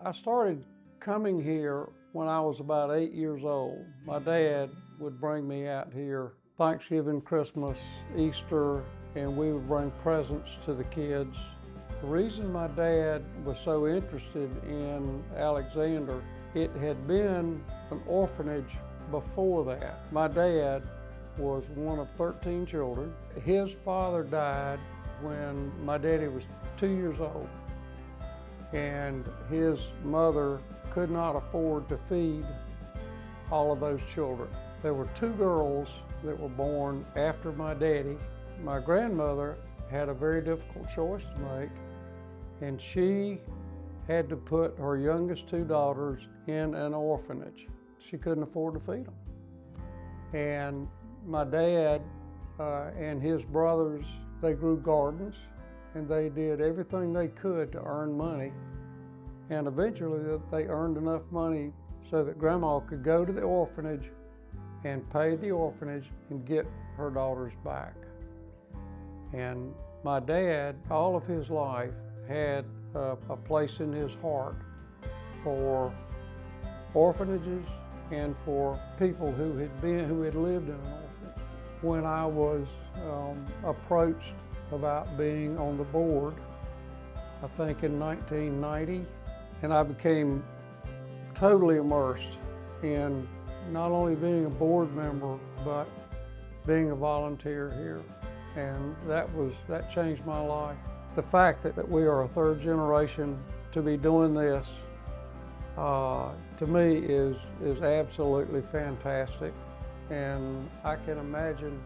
I started coming here when I was about 8 years old. My dad would bring me out here Thanksgiving, Christmas, Easter, and we would bring presents to the kids. The reason my dad was so interested in Alexander, it had been an orphanage before that. My dad was one of 13 children. His father died when my daddy was 2 years old, and his mother could not afford to feed all of those children. There were two girls that were born after my daddy. My grandmother had a very difficult choice to make, and she had to put her youngest two daughters in an orphanage. She couldn't afford to feed them. And my dad and his brothers, they grew gardens, and they did everything they could to earn money. And eventually they earned enough money so that Grandma could go to the orphanage and pay the orphanage and get her daughters back. And my dad, all of his life, had a place in his heart for orphanages and for people who had lived in an orphanage. When I was approached about being on the board, I think in 1990, and I became totally immersed in not only being a board member, but being a volunteer here. And that changed my life. The fact that we are a third generation to be doing this, to me is absolutely fantastic. And I can imagine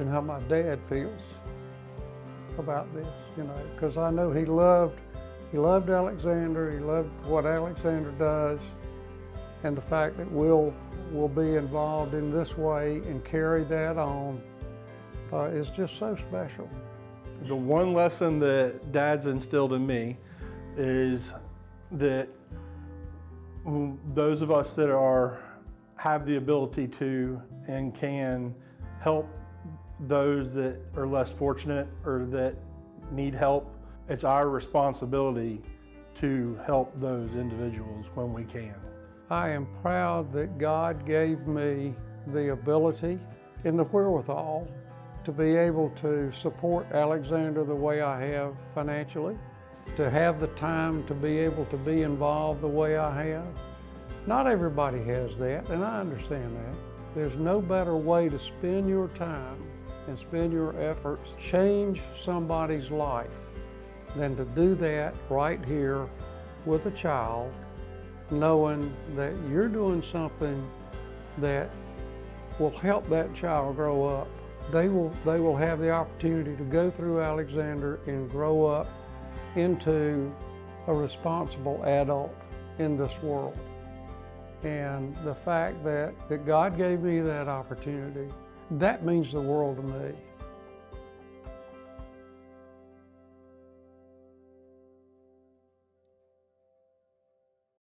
how my dad feels about this, because I know he loved Alexander, he loved what Alexander does, and the fact that we'll be involved in this way and carry that on is just so special. The one lesson that Dad's instilled in me is that those of us that have the ability to and can help those that are less fortunate or that need help, it's our responsibility to help those individuals when we can. I am proud that God gave me the ability and the wherewithal to be able to support Alexander the way I have financially, to have the time to be able to be involved the way I have. Not everybody has that, and I understand that. There's no better way to spend your time and spend your efforts, change somebody's life, than to do that right here with a child, knowing that you're doing something that will help that child grow up. They will have the opportunity to go through Alexander and grow up into a responsible adult in this world. And the fact that God gave me that opportunity, that means the world to me.